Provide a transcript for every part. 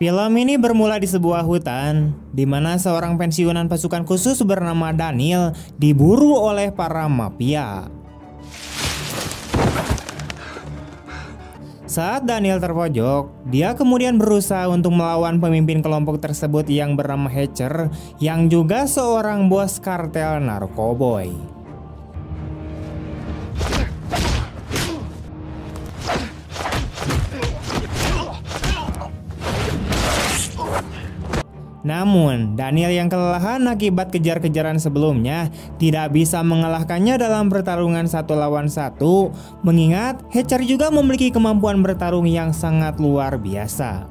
Film ini bermula di sebuah hutan, di mana seorang pensiunan pasukan khusus bernama Daniel diburu oleh para mafia. Saat Daniel terpojok, dia kemudian berusaha untuk melawan pemimpin kelompok tersebut yang bernama Hatcher, yang juga seorang bos kartel narkoboy. Namun, Daniel yang kelelahan akibat kejar-kejaran sebelumnya tidak bisa mengalahkannya dalam pertarungan 1 lawan 1, mengingat Hatcher juga memiliki kemampuan bertarung yang sangat luar biasa.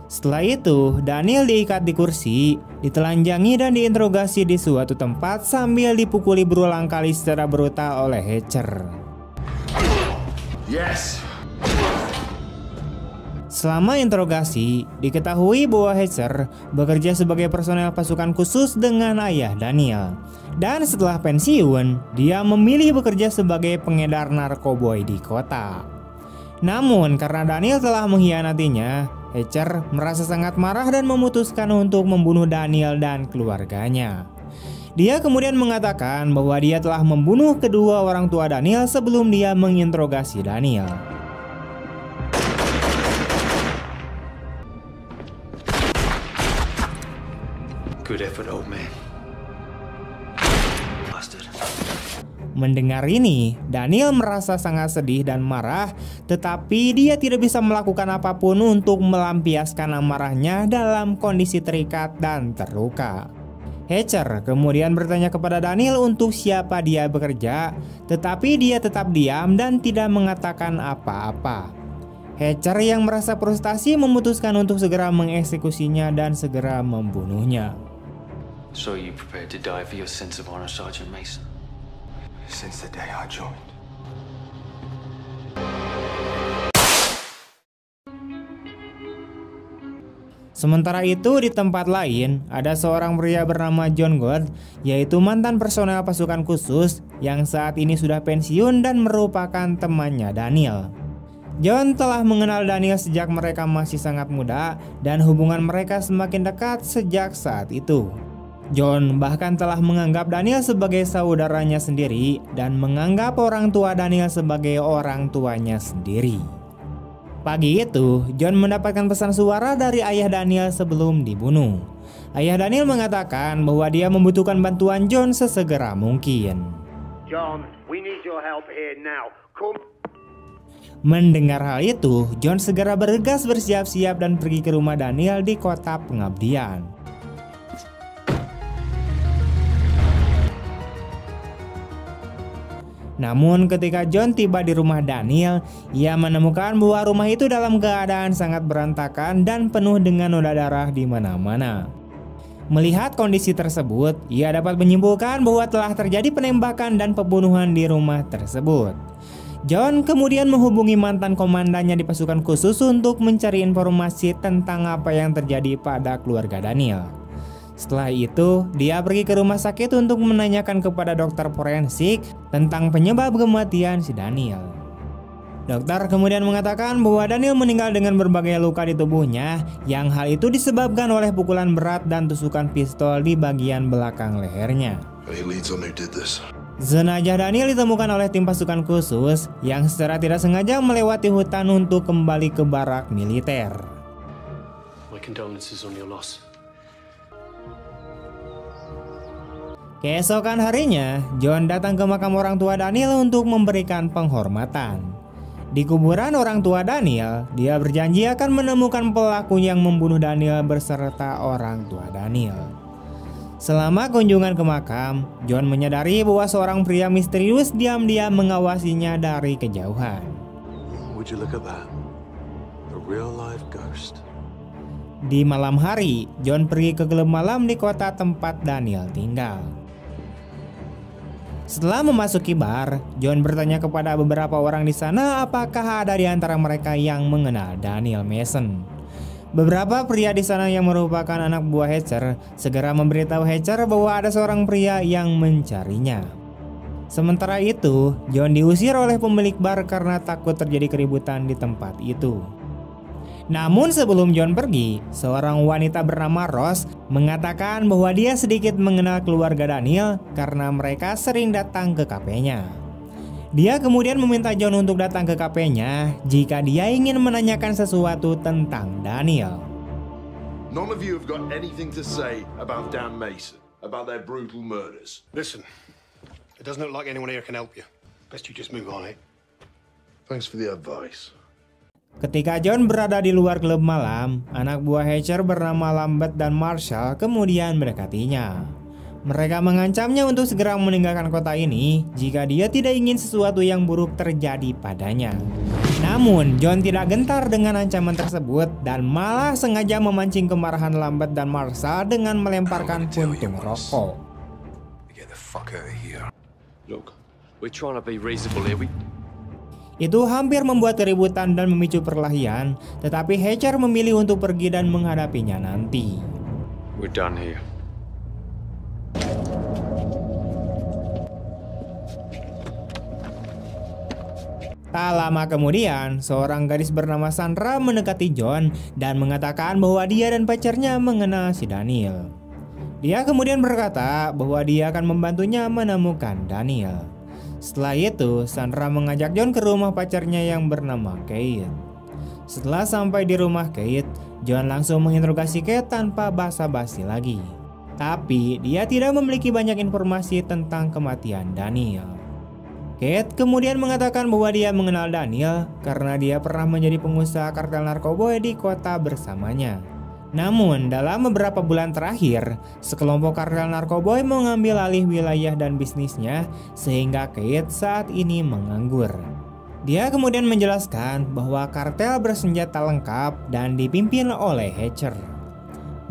Setelah itu, Daniel diikat di kursi, ditelanjangi dan diinterogasi di suatu tempat sambil dipukuli berulang kali secara brutal oleh Hatcher. Yes. Selama interogasi, diketahui bahwa Hatcher bekerja sebagai personel pasukan khusus dengan ayah Daniel. Dan setelah pensiun, dia memilih bekerja sebagai pengedar narkoboy di kota. Namun karena Daniel telah mengkhianatinya, Hatcher merasa sangat marah dan memutuskan untuk membunuh Daniel dan keluarganya. Dia kemudian mengatakan bahwa dia telah membunuh kedua orang tua Daniel sebelum dia menginterogasi Daniel. Good effort, old man. Bastard. Mendengar ini, Daniel merasa sangat sedih dan marah, tetapi dia tidak bisa melakukan apapun untuk melampiaskan amarahnya dalam kondisi terikat dan terluka. Hatcher kemudian bertanya kepada Daniel untuk siapa dia bekerja, tetapi dia tetap diam dan tidak mengatakan apa-apa. Hatcher yang merasa frustasi memutuskan untuk segera mengeksekusinya dan segera membunuhnya. So you prepared to die for your sense of honor, Sergeant Mason? Since the day I joined. Sementara itu di tempat lain, ada seorang pria bernama John Gold, yaitu mantan personel pasukan khusus yang saat ini sudah pensiun dan merupakan temannya Daniel. John telah mengenal Daniel sejak mereka masih sangat muda dan hubungan mereka semakin dekat sejak saat itu. John bahkan telah menganggap Daniel sebagai saudaranya sendiri dan menganggap orang tua Daniel sebagai orang tuanya sendiri. Pagi itu, John mendapatkan pesan suara dari ayah Daniel sebelum dibunuh. Ayah Daniel mengatakan bahwa dia membutuhkan bantuan John sesegera mungkin. John, we need your help here now. Come. Mendengar hal itu, John segera bergegas bersiap-siap dan pergi ke rumah Daniel di kota pengabdian. Namun ketika John tiba di rumah Daniel, ia menemukan bahwa rumah itu dalam keadaan sangat berantakan dan penuh dengan noda darah di mana-mana. Melihat kondisi tersebut, ia dapat menyimpulkan bahwa telah terjadi penembakan dan pembunuhan di rumah tersebut. John kemudian menghubungi mantan komandannya di pasukan khusus untuk mencari informasi tentang apa yang terjadi pada keluarga Daniel. Setelah itu, dia pergi ke rumah sakit untuk menanyakan kepada dokter forensik tentang penyebab kematian si Daniel. Dokter kemudian mengatakan bahwa Daniel meninggal dengan berbagai luka di tubuhnya, yang hal itu disebabkan oleh pukulan berat dan tusukan pistol di bagian belakang lehernya. Jenazah Daniel ditemukan oleh tim pasukan khusus yang secara tidak sengaja melewati hutan untuk kembali ke barak militer. My condolences on your loss. Keesokan harinya, John datang ke makam orang tua Daniel untuk memberikan penghormatan. Di kuburan orang tua Daniel, dia berjanji akan menemukan pelaku yang membunuh Daniel beserta orang tua Daniel. Selama kunjungan ke makam, John menyadari bahwa seorang pria misterius diam-diam mengawasinya dari kejauhan. Would you look at that? A real live ghost. Di malam hari, John pergi ke klub malam di kota tempat Daniel tinggal. Setelah memasuki bar, John bertanya kepada beberapa orang di sana apakah ada di antara mereka yang mengenal Daniel Mason. Beberapa pria di sana yang merupakan anak buah Hatcher segera memberitahu Hatcher bahwa ada seorang pria yang mencarinya. Sementara itu, John diusir oleh pemilik bar karena takut terjadi keributan di tempat itu. Namun sebelum John pergi, seorang wanita bernama Rose mengatakan bahwa dia sedikit mengenal keluarga Daniel karena mereka sering datang ke kafenya. Dia kemudian meminta John untuk datang ke kafenya jika dia ingin menanyakan sesuatu tentang Daniel. None of you have got anything to say about Dan Mason, about their brutal murders. Listen, it doesn't look like anyone here can help you. Best you just move on, eh? Thanks for the advice. Ketika John berada di luar klub malam, anak buah Hatcher bernama Lambert dan Marshall kemudian mendekatinya. Mereka mengancamnya untuk segera meninggalkan kota ini jika dia tidak ingin sesuatu yang buruk terjadi padanya. Namun, John tidak gentar dengan ancaman tersebut dan malah sengaja memancing kemarahan Lambert dan Marshall dengan melemparkan puntung rokok. Get the fuck out of here. Look, we're trying to be reasonable here. Itu hampir membuat keributan dan memicu perkelahian, tetapi Hatcher memilih untuk pergi dan menghadapinya nanti. We're done here. Tak lama kemudian, seorang gadis bernama Sandra mendekati John dan mengatakan bahwa dia dan pacarnya mengenal si Daniel. Dia kemudian berkata bahwa dia akan membantunya menemukan Daniel. Setelah itu, Sandra mengajak John ke rumah pacarnya yang bernama Kate. Setelah sampai di rumah Kate, John langsung menginterogasi Kate tanpa basa-basi lagi. Tapi dia tidak memiliki banyak informasi tentang kematian Daniel. Kate kemudian mengatakan bahwa dia mengenal Daniel karena dia pernah menjadi pengusaha kartel narkoba di kota bersamanya. Namun dalam beberapa bulan terakhir, sekelompok kartel narkoba mengambil alih wilayah dan bisnisnya sehingga Kate saat ini menganggur. Dia kemudian menjelaskan bahwa kartel bersenjata lengkap dan dipimpin oleh Hatcher.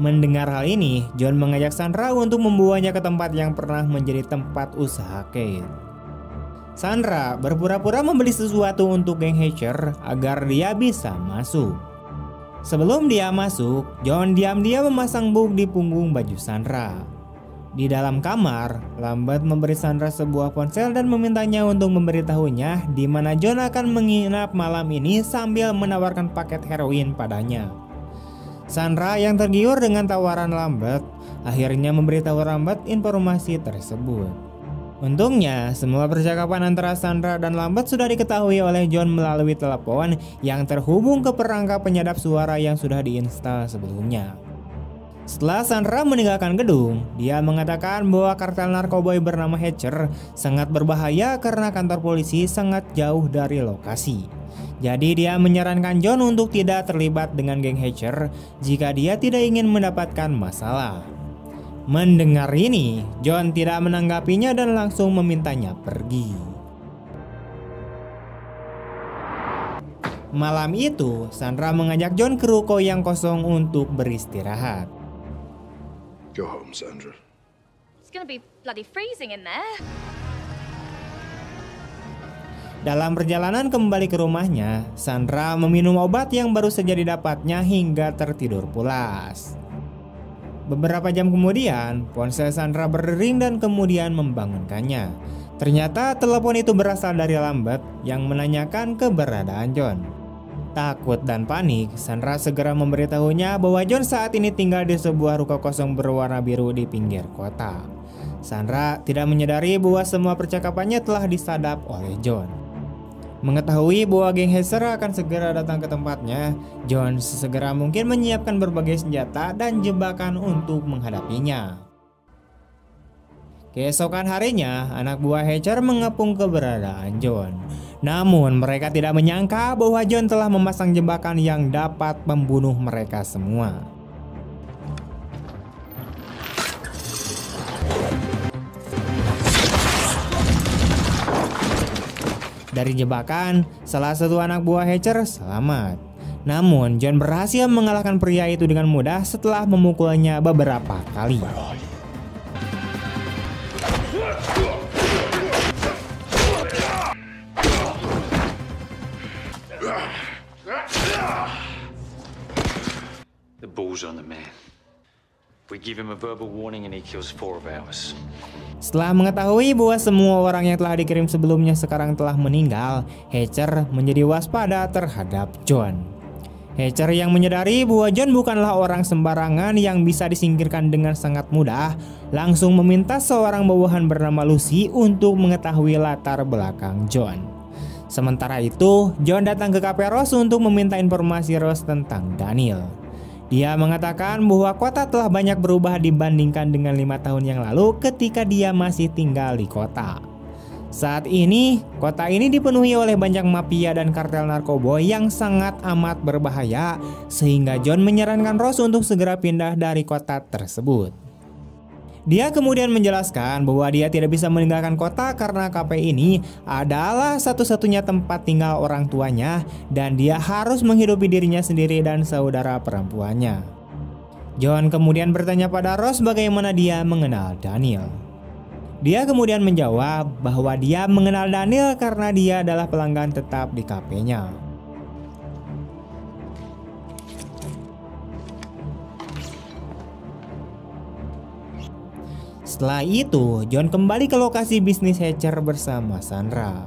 Mendengar hal ini, John mengajak Sandra untuk membawanya ke tempat yang pernah menjadi tempat usaha Kate. Sandra berpura-pura membeli sesuatu untuk geng Hatcher agar dia bisa masuk. Sebelum dia masuk, John diam-diam memasang book di punggung baju Sandra. Di dalam kamar, Lambert memberi Sandra sebuah ponsel dan memintanya untuk memberitahunya di mana John akan menginap malam ini sambil menawarkan paket heroin padanya. Sandra yang tergiur dengan tawaran Lambert akhirnya memberitahu Lambert informasi tersebut. Untungnya, semua percakapan antara Sandra dan Lambert sudah diketahui oleh John melalui telepon yang terhubung ke perangkat penyadap suara yang sudah diinstal sebelumnya. Setelah Sandra meninggalkan gedung, dia mengatakan bahwa kartel narkoba bernama Hatcher sangat berbahaya karena kantor polisi sangat jauh dari lokasi. Jadi dia menyarankan John untuk tidak terlibat dengan geng Hatcher jika dia tidak ingin mendapatkan masalah. Mendengar ini, John tidak menanggapinya dan langsung memintanya pergi. Malam itu, Sandra mengajak John ke ruko yang kosong untuk beristirahat. Go home, Sandra. It's gonna be bloody freezing in there. Dalam perjalanan kembali ke rumahnya, Sandra meminum obat yang baru saja didapatnya hingga tertidur pulas. Beberapa jam kemudian, ponsel Sandra berdering dan kemudian membangunkannya. Ternyata telepon itu berasal dari Lambert yang menanyakan keberadaan John. Takut dan panik, Sandra segera memberitahunya bahwa John saat ini tinggal di sebuah ruko kosong berwarna biru di pinggir kota. Sandra tidak menyadari bahwa semua percakapannya telah disadap oleh John. Mengetahui bahwa geng Hatcher akan segera datang ke tempatnya, John sesegera mungkin menyiapkan berbagai senjata dan jebakan untuk menghadapinya. Keesokan harinya, anak buah Hatcher mengepung keberadaan John. Namun mereka tidak menyangka bahwa John telah memasang jebakan yang dapat membunuh mereka semua. Dari jebakan, salah satu anak buah Hatcher selamat. Namun John berhasil mengalahkan pria itu dengan mudah setelah memukulnya beberapa kali. The ball's on the man. We give him a verbal warning and he kills 4 of ours. Setelah mengetahui bahwa semua orang yang telah dikirim sebelumnya sekarang telah meninggal, Hatcher menjadi waspada terhadap John. Hatcher yang menyadari bahwa John bukanlah orang sembarangan yang bisa disingkirkan dengan sangat mudah, langsung meminta seorang bawahan bernama Lucy untuk mengetahui latar belakang John. Sementara itu, John datang ke Cafe Rose untuk meminta informasi Rose tentang Daniel. Dia mengatakan bahwa kota telah banyak berubah dibandingkan dengan 5 tahun yang lalu ketika dia masih tinggal di kota. Saat ini, kota ini dipenuhi oleh banyak mafia dan kartel narkoba yang sangat amat berbahaya, sehingga John menyarankan Rose untuk segera pindah dari kota tersebut. Dia kemudian menjelaskan bahwa dia tidak bisa meninggalkan kota karena kafe ini adalah satu-satunya tempat tinggal orang tuanya dan dia harus menghidupi dirinya sendiri dan saudara perempuannya. John kemudian bertanya pada Rose bagaimana dia mengenal Daniel. Dia kemudian menjawab bahwa dia mengenal Daniel karena dia adalah pelanggan tetap di kafenya. Setelah itu, John kembali ke lokasi bisnis Hatcher bersama Sandra.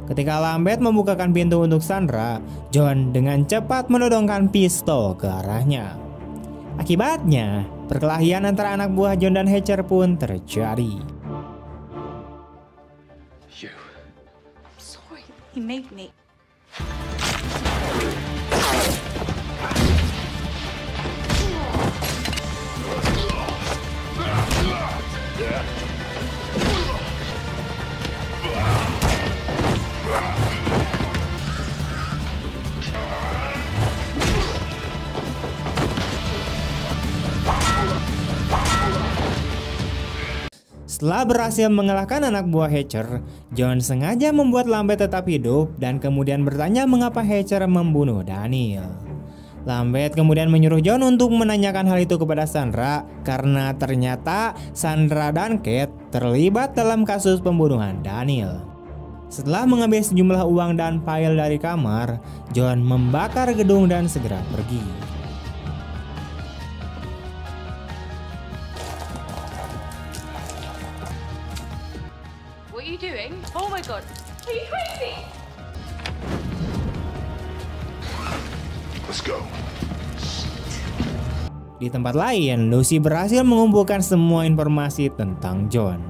Ketika Lambert membukakan pintu untuk Sandra, John dengan cepat menodongkan pistol ke arahnya. Akibatnya, perkelahian antara anak buah John dan Hatcher pun terjadi. You. Sorry, he made me. Setelah berhasil mengalahkan anak buah Hatcher, John sengaja membuat Lambert tetap hidup dan kemudian bertanya mengapa Hatcher membunuh Daniel. Lambert kemudian menyuruh John untuk menanyakan hal itu kepada Sandra karena ternyata Sandra dan Kate terlibat dalam kasus pembunuhan Daniel. Setelah mengambil sejumlah uang dan file dari kamar, John membakar gedung dan segera pergi. What are you doing? Oh my god. Are you crazy? Let's go. Di tempat lain, Lucy berhasil mengumpulkan semua informasi tentang John.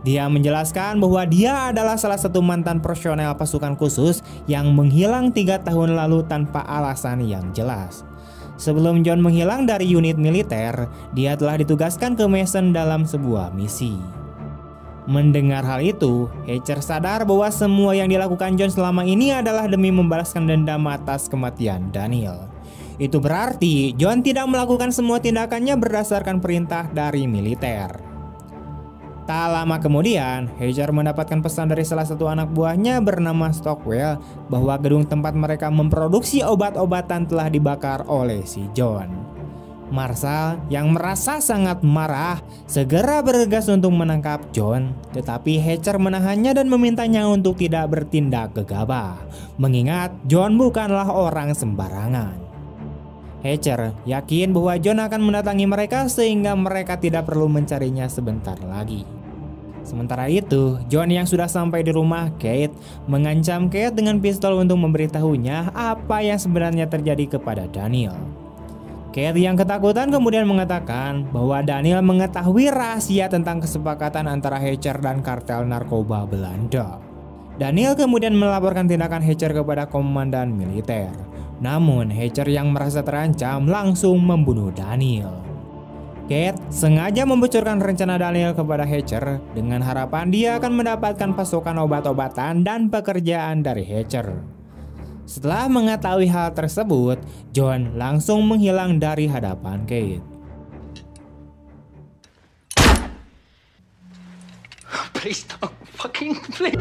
Dia menjelaskan bahwa dia adalah salah satu mantan personel pasukan khusus yang menghilang 3 tahun lalu tanpa alasan yang jelas. Sebelum John menghilang dari unit militer, dia telah ditugaskan ke Mason dalam sebuah misi. Mendengar hal itu, Hatcher sadar bahwa semua yang dilakukan John selama ini adalah demi membalaskan dendam atas kematian Daniel. Itu berarti John tidak melakukan semua tindakannya berdasarkan perintah dari militer. Tak lama kemudian, Hatcher mendapatkan pesan dari salah satu anak buahnya bernama Stockwell bahwa gedung tempat mereka memproduksi obat-obatan telah dibakar oleh si John. Marshall yang merasa sangat marah segera bergegas untuk menangkap John, tetapi Hatcher menahannya dan memintanya untuk tidak bertindak gegabah, mengingat John bukanlah orang sembarangan. Hatcher yakin bahwa John akan mendatangi mereka sehingga mereka tidak perlu mencarinya sebentar lagi. Sementara itu, John yang sudah sampai di rumah Kate mengancam Kate dengan pistol untuk memberitahunya apa yang sebenarnya terjadi kepada Daniel. Kate yang ketakutan kemudian mengatakan bahwa Daniel mengetahui rahasia tentang kesepakatan antara Hatcher dan kartel narkoba Belanda. Daniel kemudian melaporkan tindakan Hatcher kepada komandan militer. Namun Hatcher yang merasa terancam langsung membunuh Daniel. Kate sengaja membocorkan rencana Daniel kepada Hatcher dengan harapan dia akan mendapatkan pasokan obat-obatan dan pekerjaan dari Hatcher. Setelah mengetahui hal tersebut, John langsung menghilang dari hadapan Kate. Please don't fucking please.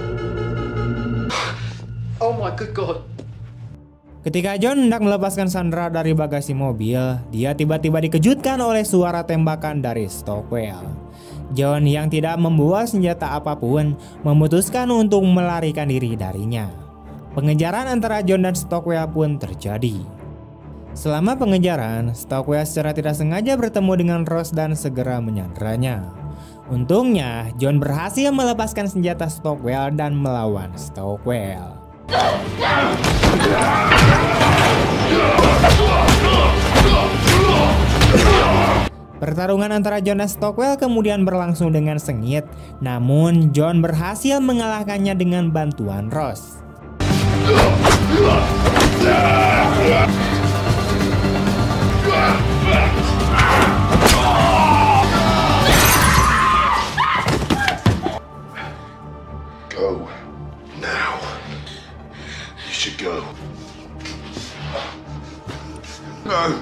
Oh my good god. Ketika John hendak melepaskan Sandra dari bagasi mobil, dia tiba-tiba dikejutkan oleh suara tembakan dari Stockwell. John yang tidak membawa senjata apapun memutuskan untuk melarikan diri darinya. Pengejaran antara John dan Stockwell pun terjadi. Selama pengejaran, Stockwell secara tidak sengaja bertemu dengan Ross dan segera menyanderanya. Untungnya, John berhasil melepaskan senjata Stockwell dan melawan Stockwell. Pertarungan antara John dan Stockwell kemudian berlangsung dengan sengit, namun John berhasil mengalahkannya dengan bantuan Ross. Go now. You should go. No.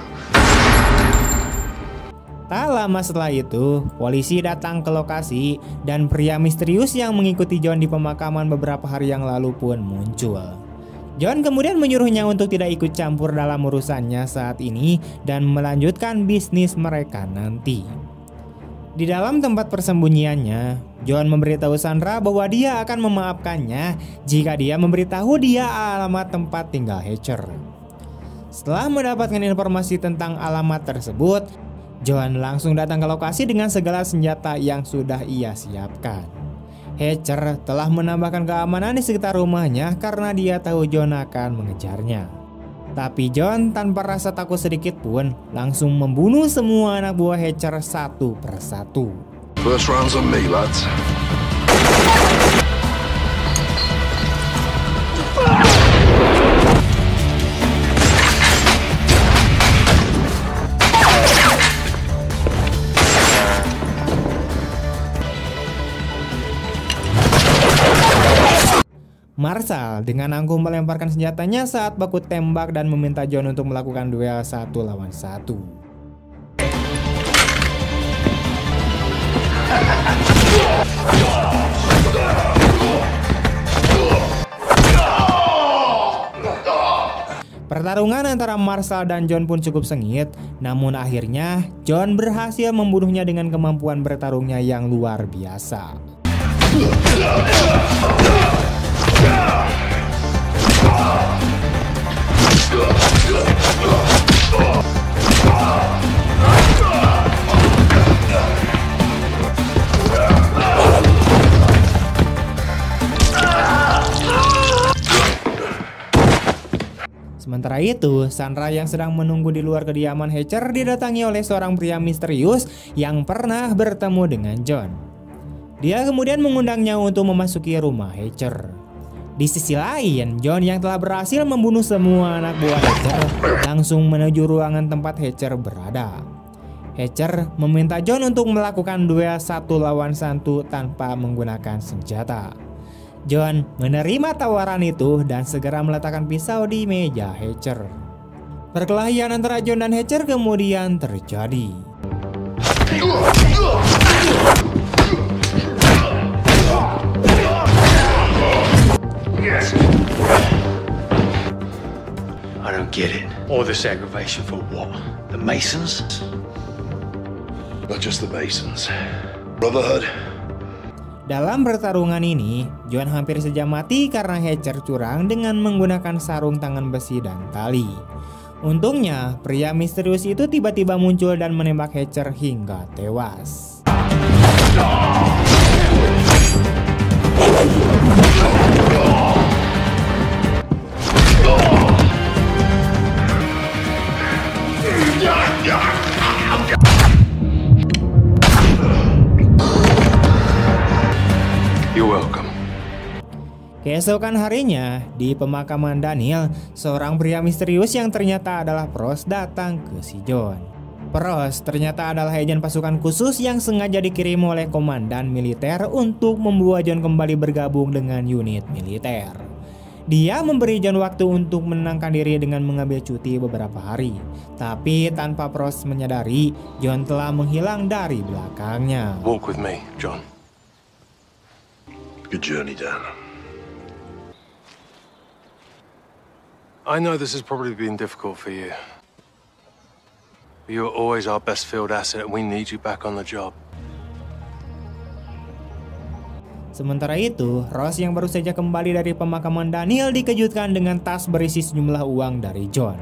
Tak lama setelah itu, polisi datang ke lokasi dan pria misterius yang mengikuti John di pemakaman beberapa hari yang lalu pun muncul. John kemudian menyuruhnya untuk tidak ikut campur dalam urusannya saat ini dan melanjutkan bisnis mereka nanti. Di dalam tempat persembunyiannya, John memberitahu Sandra bahwa dia akan memaafkannya jika dia memberitahu dia alamat tempat tinggal Hatcher. Setelah mendapatkan informasi tentang alamat tersebut, John langsung datang ke lokasi dengan segala senjata yang sudah ia siapkan. Hatcher telah menambahkan keamanan di sekitar rumahnya karena dia tahu John akan mengejarnya. Tapi John tanpa rasa takut sedikit pun langsung membunuh semua anak buah Hatcher satu persatu. First round's on me, lads. Marshall dengan angkuh melemparkan senjatanya saat baku tembak dan meminta John untuk melakukan duel 1 lawan 1. Pertarungan antara Marshall dan John pun cukup sengit, namun akhirnya John berhasil membunuhnya dengan kemampuan bertarungnya yang luar biasa. Sementara itu, Sandra yang sedang menunggu di luar kediaman Hatcher didatangi oleh seorang pria misterius yang pernah bertemu dengan John. Dia kemudian mengundangnya untuk memasuki rumah Hatcher. Di sisi lain, John yang telah berhasil membunuh semua anak buah Hatcher langsung menuju ruangan tempat Hatcher berada. Hatcher meminta John untuk melakukan duel 1 lawan 1 tanpa menggunakan senjata. John menerima tawaran itu dan segera meletakkan pisau di meja Hatcher. Perkelahian antara John dan Hatcher kemudian terjadi. I don't get it. All this aggravation for what? The Masons? Not just the Masons. Brotherhood. Dalam pertarungan ini, John hampir saja mati karena Hatcher curang dengan menggunakan sarung tangan besi dan tali. Untungnya, pria misterius itu tiba-tiba muncul dan menembak Hatcher hingga tewas. You're welcome. Keesokan harinya, di pemakaman Daniel, seorang pria misterius yang ternyata adalah Pross datang ke si John. Pross ternyata adalah agen pasukan khusus yang sengaja dikirim oleh komandan militer untuk membawa John kembali bergabung dengan unit militer. Dia memberi John waktu untuk menenangkan diri dengan mengambil cuti beberapa hari. Tapi tanpa Pross menyadari, John telah menghilang dari belakangnya. Walk with me, John. Good journey, Dan. I know this has probably been difficult for you. But you're always our best field asset and we need you back on the job. Sementara itu, Ross yang baru saja kembali dari pemakaman Daniel dikejutkan dengan tas berisi sejumlah uang dari John.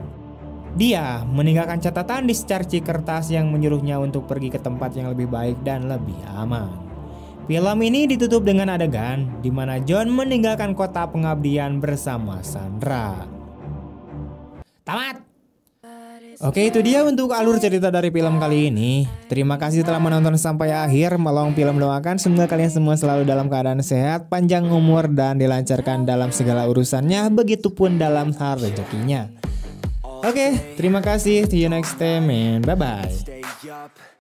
Dia meninggalkan catatan di secercik kertas yang menyuruhnya untuk pergi ke tempat yang lebih baik dan lebih aman. Film ini ditutup dengan adegan di mana John meninggalkan kota pengabdian bersama Sandra. Tamat! Oke, itu dia untuk alur cerita dari film kali ini. Terima kasih telah menonton sampai akhir. Melong Film doakan semoga kalian semua selalu dalam keadaan sehat, panjang umur, dan dilancarkan dalam segala urusannya, begitupun dalam hal rezekinya. Oke, terima kasih. See you next time and bye-bye.